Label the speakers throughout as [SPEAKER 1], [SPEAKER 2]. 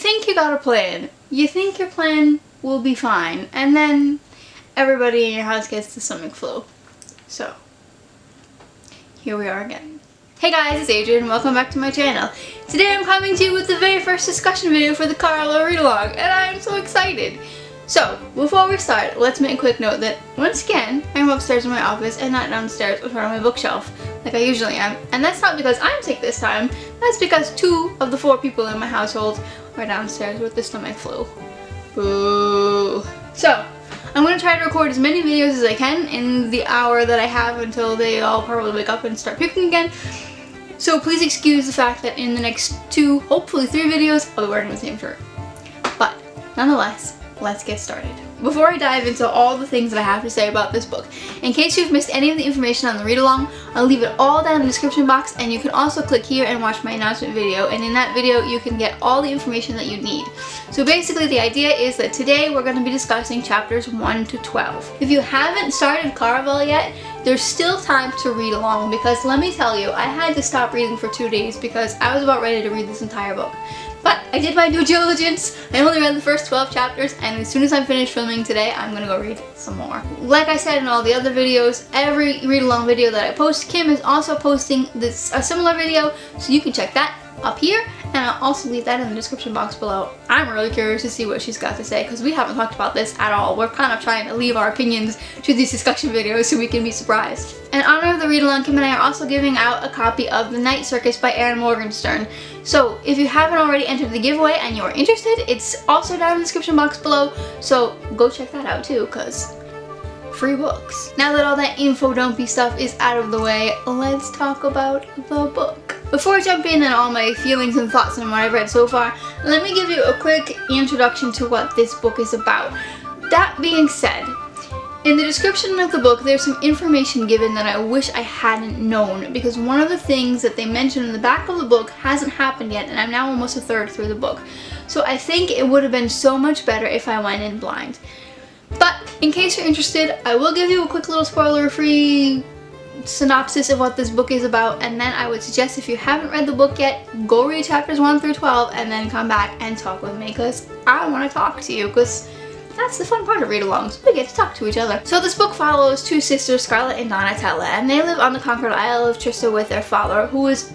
[SPEAKER 1] think you got a plan. You think your plan will be fine, and then everybody in your house gets the stomach flu. So, here we are again. Hey guys, it's Adrian and welcome back to my channel. Today I'm coming to you with the very first discussion video for the Caraval read-along, and I'm so excited. So, before we start, let's make a quick note that, once again, I'm upstairs in my office and not downstairs in front of my bookshelf, like I usually am. And that's not because I'm sick this time, that's because 2 of the 4 people in my household are downstairs with the stomach flu. Boo. So, I'm going to try to record as many videos as I can in the hour that I have until they all probably wake up and start puking again. So please excuse the fact that in the next 2, hopefully 3 videos, I'll be wearing the same shirt. But, nonetheless, let's get started. Before I dive into all the things that I have to say about this book, in case you've missed any of the information on the read-along, I'll leave it all down in the description box, and you can also click here and watch my announcement video, and in that video you can get all the information that you need. So basically the idea is that today we're going to be discussing chapters 1 to 12. If you haven't started Caraval yet, there's still time to read along, because let me tell you, I had to stop reading for 2 days because I was about ready to read this entire book. But I did my due diligence. I only read the first 12 chapters, and as soon as I'm finished filming today, I'm gonna go read some more. Like I said in all the other videos, every read-along video that I post, Kim is also posting a similar video, so you can check that up here, and I'll also leave that in the description box below. I'm really curious to see what she's got to say, because we haven't talked about this at all. We're kind of trying to leave our opinions to these discussion videos so we can be surprised. In honor of the read-along, Kim and I are also giving out a copy of The Night Circus by Anne Morgenstern. So if you haven't already entered the giveaway and you're interested, it's also down in the description box below, so go check that out too, because free books. Now that all that info dumpy stuff is out of the way, let's talk about the book. Before I jump in and all my feelings and thoughts on what I've read so far, let me give you a quick introduction to what this book is about. That being said, in the description of the book, there's some information given that I wish I hadn't known, because one of the things that they mention in the back of the book hasn't happened yet, and I'm now almost a third through the book. So I think it would have been so much better if I went in blind. But in case you're interested, I will give you a quick little spoiler-free synopsis of what this book is about, and then I would suggest, if you haven't read the book yet, go read chapters 1 through 12 and then come back and talk with me, because I want to talk to you, because that's the fun part of read-alongs. We get to talk to each other. So this book follows 2 sisters, Scarlett and Donatella, and they live on the conquered Isle of Trista with their father, who is,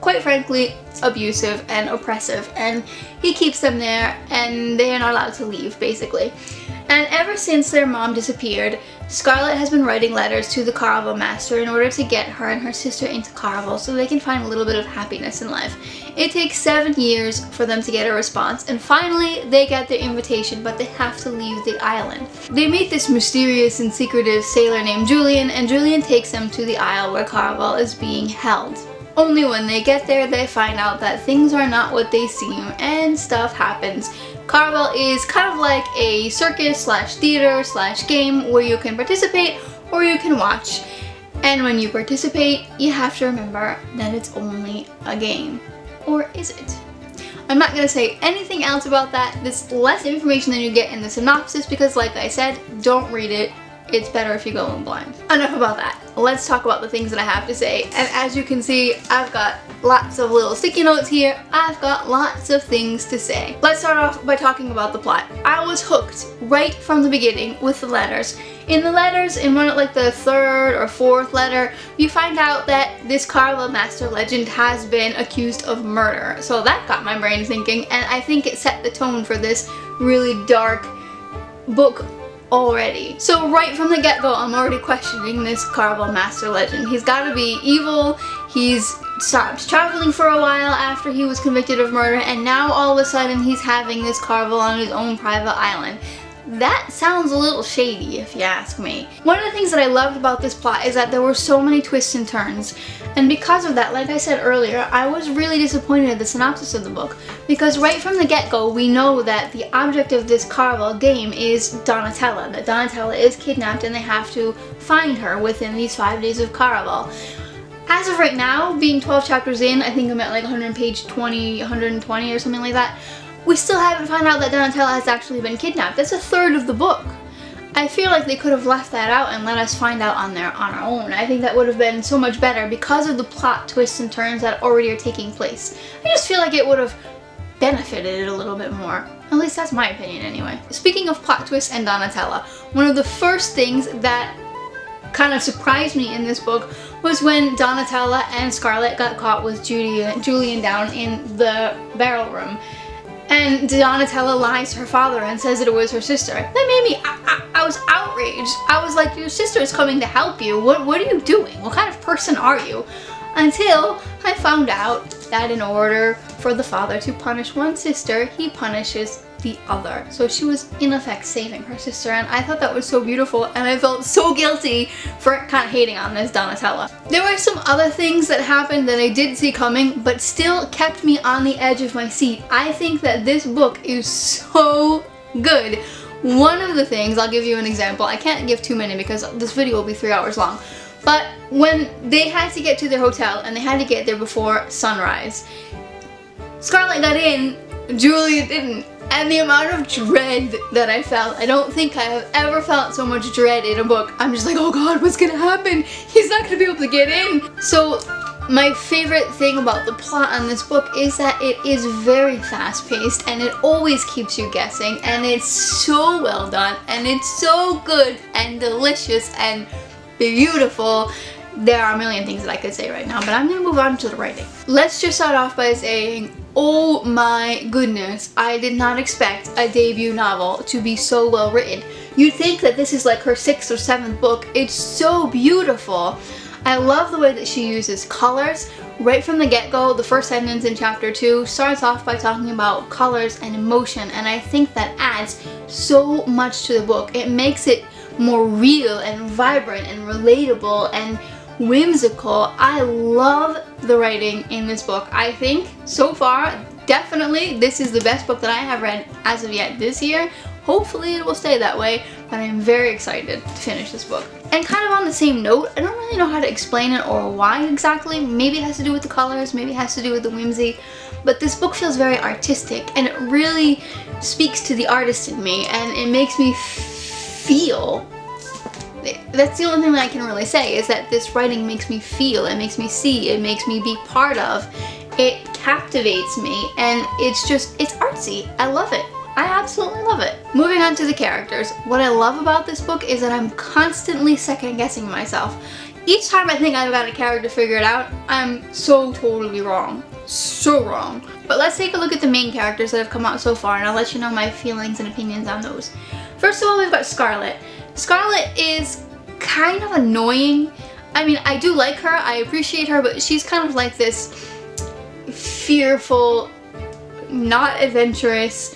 [SPEAKER 1] quite frankly, abusive and oppressive, and he keeps them there and they are not allowed to leave, basically. And ever since their mom disappeared, Scarlett has been writing letters to the Caraval master in order to get her and her sister into Caraval so they can find a little bit of happiness in life. It takes 7 years for them to get a response, and finally they get their invitation, but they have to leave the island. They meet this mysterious and secretive sailor named Julian, and Julian takes them to the isle where Caraval is being held. Only when they get there, they find out that things are not what they seem, and stuff happens. Caraval is kind of like a circus slash theater slash game where you can participate or you can watch. And when you participate, you have to remember that it's only a game. Or is it? I'm not going to say anything else about that. There's less information than you get in the synopsis because, like I said, don't read it. It's better if you go in blind. Enough about that. Let's talk about the things that I have to say. And as you can see, I've got lots of little sticky notes here. I've got lots of things to say. Let's start off by talking about the plot. I was hooked right from the beginning with the letters. In the letters, in one of like the 3rd or 4th letter, you find out that this Caraval master legend has been accused of murder. So that got my brain thinking, and I think it set the tone for this really dark book already. So right from the get-go, I'm already questioning this Caraval master legend. He's gotta be evil. He's stopped traveling for a while after he was convicted of murder, and now all of a sudden he's having this Caraval on his own private island. That sounds a little shady if you ask me. One of the things that I loved about this plot is that there were so many twists and turns, and because of that, like I said earlier, I was really disappointed at the synopsis of the book, because right from the get-go we know that the object of this Caraval game is Donatella, that Donatella is kidnapped and they have to find her within these 5 days of Caraval. As of right now, being 12 chapters in, I think I'm at like 120 or something like that, we still haven't found out that Donatella has actually been kidnapped. That's a 1/3 of the book. I feel like they could have left that out and let us find out on our own. I think that would have been so much better because of the plot twists and turns that already are taking place. I just feel like it would have benefited it a little bit more. At least that's my opinion anyway. Speaking of plot twists and Donatella, one of the first things that kind of surprised me in this book was when Donatella and Scarlet got caught with Julian down in the barrel room. And Donatella lies to her father and says that it was her sister. That made me, I was outraged. I was like, your sister is coming to help you. What are you doing? What kind of person are you? Until I found out that in order for the father to punish one sister, he punishes the other. So she was in effect saving her sister, and I thought that was so beautiful, and I felt so guilty for kind of hating on this Donatella. There were some other things that happened that I did see coming, but still kept me on the edge of my seat. I think that this book is so good. One of the things, I'll give you an example. I can't give too many because this video will be 3 hours long. But when they had to get to their hotel and they had to get there before sunrise, Scarlet got in, Julia didn't. And the amount of dread that I felt, I don't think I have ever felt so much dread in a book. I'm just like, oh god, what's gonna happen? He's not gonna be able to get in. So my favorite thing about the plot on this book is that it is very fast-paced and it always keeps you guessing, and it's so well done and it's so good and delicious and beautiful. There are a million things that I could say right now, but I'm gonna move on to the writing. Let's just start off by saying, oh my goodness, I did not expect a debut novel to be so well written. You'd think that this is like her 6th or 7th book. It's so beautiful. I love the way that she uses colors. Right from the get-go, the first sentence in chapter 2 starts off by talking about colors and emotion, and I think that adds so much to the book. It makes it more real and vibrant and relatable and whimsical. I love the writing in this book. I think so far, definitely, this is the best book that I have read as of yet this year. Hopefully it will stay that way, but I'm very excited to finish this book. And kind of on the same note, I don't really know how to explain it or why exactly. Maybe it has to do with the colors, maybe it has to do with the whimsy, but this book feels very artistic and it really speaks to the artist in me, and it makes me feel. That's the only thing that I can really say, is that this writing makes me feel, it makes me see, it makes me be part of, it captivates me, and it's artsy. I love it. I absolutely love it. Moving on to the characters. What I love about this book is that I'm constantly second guessing myself. Each time I think I've got a character figured out, I'm so totally wrong. So wrong. But let's take a look at the main characters that have come out so far, and I'll let you know my feelings and opinions on those. First of all, we've got Scarlet. Scarlet is kind of annoying. I mean, I do like her, I appreciate her, but she's kind of like this fearful, not adventurous,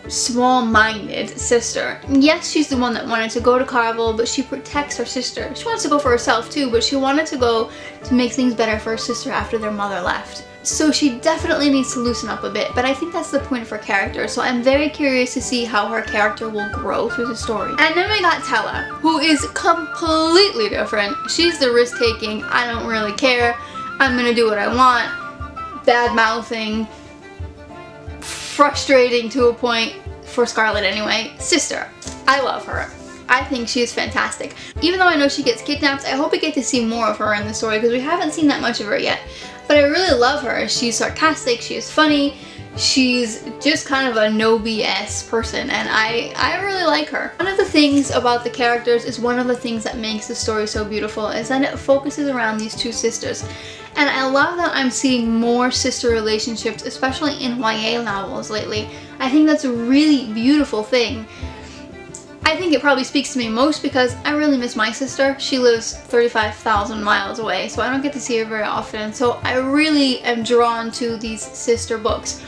[SPEAKER 1] small-minded sister. Yes, she's the one that wanted to go to Caraval, but she protects her sister. She wants to go for herself too, but she wanted to go to make things better for her sister after their mother left. So she definitely needs to loosen up a bit, but I think that's the point of her character, so I'm very curious to see how her character will grow through the story. And then we got Tella, who is completely different. She's the risk-taking, I don't really care, I'm gonna do what I want, bad-mouthing, frustrating to a point, for Scarlet anyway, sister. I love her. I think she is fantastic. Even though I know she gets kidnapped, I hope we get to see more of her in the story because we haven't seen that much of her yet. But I really love her. She's sarcastic, she is funny, she's just kind of a no BS person, and I really like her. One of the things about the characters is one of the things that makes the story so beautiful is that it focuses around these two sisters. And I love that I'm seeing more sister relationships, especially in YA novels lately. I think that's a really beautiful thing. I think it probably speaks to me most because I really miss my sister. She lives 35,000 miles away, so I don't get to see her very often. So I really am drawn to these sister books.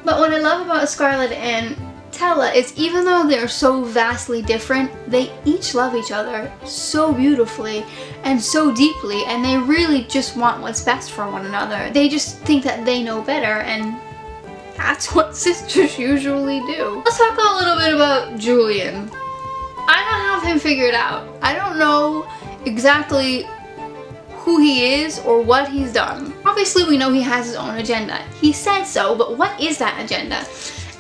[SPEAKER 1] But what I love about Scarlet and Tella is even though they're so vastly different, they each love each other so beautifully and so deeply, and they really just want what's best for one another. They just think that they know better, and that's what sisters usually do. Let's talk a little bit about Julian. I don't have him figured out. I don't know exactly who he is or what he's done. Obviously we know he has his own agenda. He said so, but what is that agenda?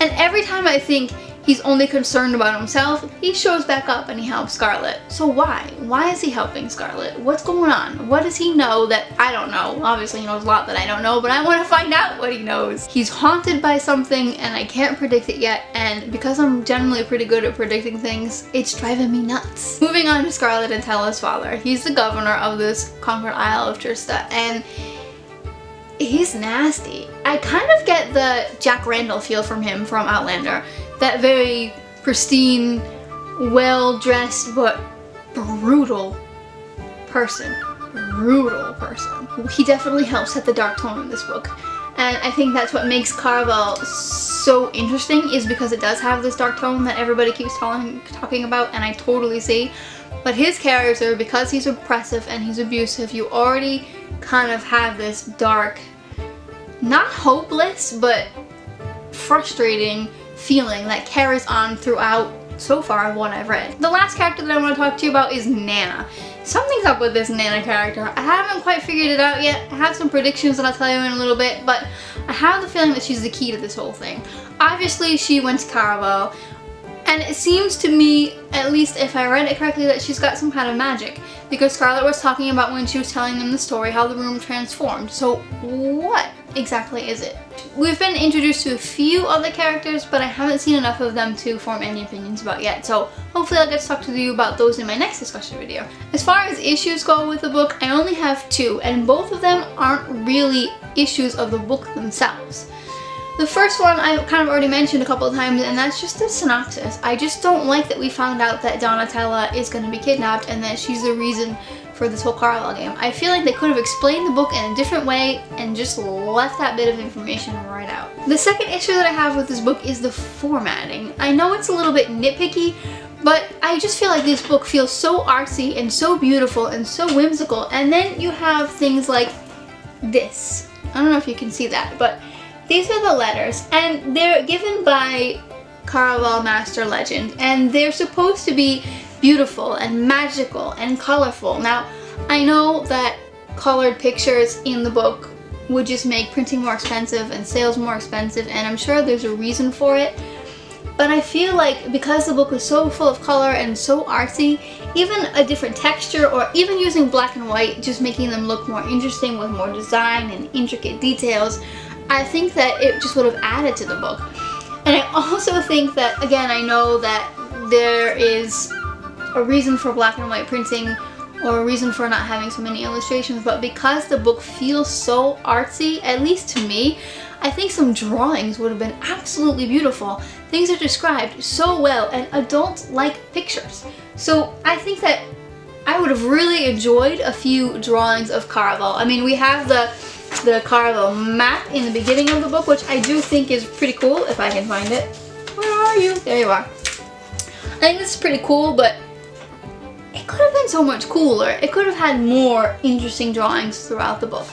[SPEAKER 1] And every time I think he's only concerned about himself, he shows back up and he helps Scarlet. So why? Why is he helping Scarlet? What's going on? What does he know that I don't know? Obviously he knows a lot that I don't know, but I want to find out what he knows. He's haunted by something and I can't predict it yet, and because I'm generally pretty good at predicting things, it's driving me nuts. Moving on to Scarlet and Tella's father. He's the governor of this conquered Isle of Trista, and he's nasty. I kind of get the Jack Randall feel from him from Outlander. That very pristine, well-dressed, but brutal person. Brutal person. He definitely helps set the dark tone in this book. And I think that's what makes Caraval so interesting, is because it does have this dark tone that everybody keeps talking about, and I totally see. But his character, because he's oppressive and he's abusive, you already kind of have this dark, not hopeless, but frustrating feeling that carries on throughout so far what I've read. The last character that I want to talk to you about is Nana. Something's up with this Nana character. I haven't quite figured it out yet. I have some predictions that I'll tell you in a little bit, but I have the feeling that she's the key to this whole thing. Obviously, she went to Caraval, and it seems to me, at least if I read it correctly, that she's got some kind of magic. Because Scarlet was talking about when she was telling them the story, how the room transformed. So what exactly is it? We've been introduced to a few other characters, but I haven't seen enough of them to form any opinions about yet. So hopefully I'll get to talk to you about those in my next discussion video. As far as issues go with the book, I only have 2, and both of them aren't really issues of the book themselves. The first one I've kind of already mentioned a couple of times, and that's just the synopsis. I just don't like that we found out that Donatella is going to be kidnapped and that she's the reason for this whole Caraval game. I feel like they could have explained the book in a different way and just left that bit of information right out. The second issue that I have with this book is the formatting. I know it's a little bit nitpicky, but I just feel like this book feels so artsy and so beautiful and so whimsical, and then you have things like this. I don't know if you can see that, but these are the letters, and they're given by Caraval Master Legend, and they're supposed to be beautiful and magical and colorful. Now, I know that colored pictures in the book would just make printing more expensive and sales more expensive, and I'm sure there's a reason for it. But I feel like because the book was so full of color and so artsy, even a different texture or even using black and white, just making them look more interesting with more design and intricate details, I think that it just would have added to the book. And I also think that, again, I know that there is a reason for black and white printing or a reason for not having so many illustrations, but because the book feels so artsy, at least to me, I think some drawings would have been absolutely beautiful. Things are described so well, and adults like pictures. So I think that I would have really enjoyed a few drawings of Caraval. I mean, we have the Caraval map in the beginning of the book, which I do think is pretty cool, if I can find it. Where are you? There you are. I think this is pretty cool, but it could have been so much cooler. It could have had more interesting drawings throughout the book.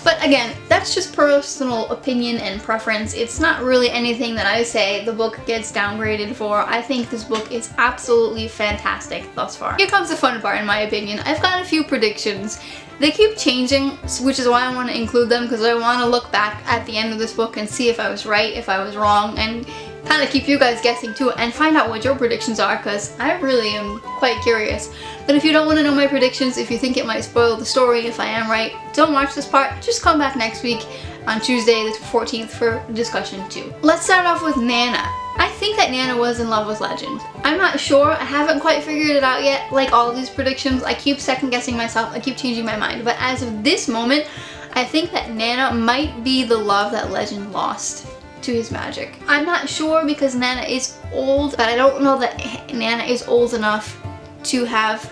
[SPEAKER 1] But again, that's just personal opinion and preference. It's not really anything that I say the book gets downgraded for. I think this book is absolutely fantastic thus far. Here comes the fun part, in my opinion. I've got a few predictions. They keep changing, which is why I want to include them, because I want to look back at the end of this book and see if I was right, if I was wrong, and kind of keep you guys guessing too, and find out what your predictions are, because I really am quite curious. But if you don't want to know my predictions, if you think it might spoil the story if I am right, don't watch this part. Just come back next week on Tuesday the 14th for discussion 2. Let's start off with Nana. I think that Nana was in love with Legend. I'm not sure, I haven't quite figured it out yet. Like all of these predictions, I keep second guessing myself, I keep changing my mind. But as of this moment, I think that Nana might be the love that Legend lost to his magic. I'm not sure because Nana is old, but I don't know that Nana is old enough to have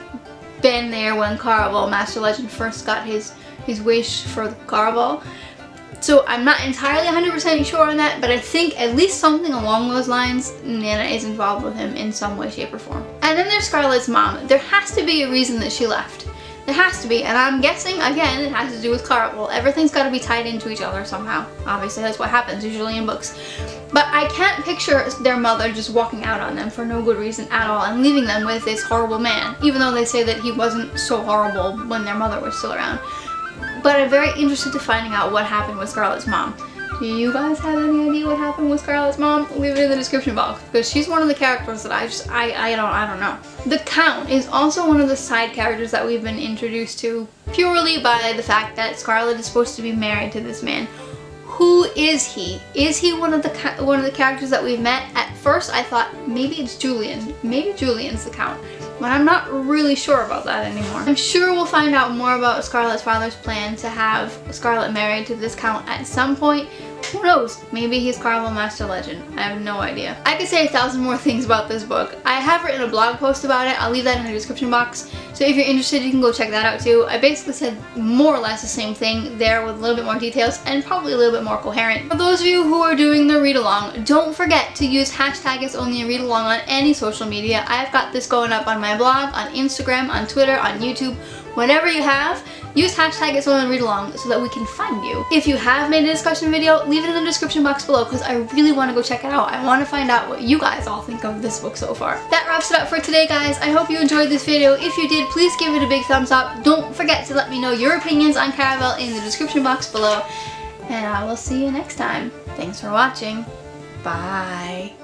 [SPEAKER 1] been there when Caraval Master Legend first got his wish for the Caraval. So I'm not entirely 100% sure on that, but I think at least something along those lines, Nana is involved with him in some way, shape, or form. And then there's Scarlet's mom. There has to be a reason that she left. There has to be, and I'm guessing, again, it has to do with Caraval. Everything's got to be tied into each other somehow. Obviously, that's what happens usually in books. But I can't picture their mother just walking out on them for no good reason at all and leaving them with this horrible man, even though they say that he wasn't so horrible when their mother was still around. But I'm very interested to finding out what happened with Scarlet's mom. Do you guys have any idea what happened with Scarlett's mom? Leave it in the description box, because she's one of the characters that I don't know. The Count is also one of the side characters that we've been introduced to purely by the fact that Scarlett is supposed to be married to this man. Who is he? Is he one of the characters that we've met? At first I thought maybe it's Julian. Maybe Julian's the Count. But I'm not really sure about that anymore. I'm sure we'll find out more about Scarlett's father's plan to have Scarlett married to this Count at some point. Who knows? Maybe he's Caraval Master Legend. I have no idea. I could say 1,000 more things about this book. I have written a blog post about it. I'll leave that in the description box. So if you're interested, you can go check that out too. I basically said more or less the same thing there with a little bit more details and probably a little bit more coherent. For those of you who are doing the read along, don't forget to use hashtag It's Only a Read Along on any social media. I've got this going up on my blog, on Instagram, on Twitter, on YouTube. Whatever you have, use hashtag It's Only a Read Along so that we can find you. If you have made a discussion video, leave it in the description box below because I really want to go check it out. I want to find out what you guys all think of this book so far. That wraps it up for today, guys. I hope you enjoyed this video. If you did, please give it a big thumbs up. Don't forget to let me know your opinions on Caraval in the description box below. And I will see you next time. Thanks for watching. Bye.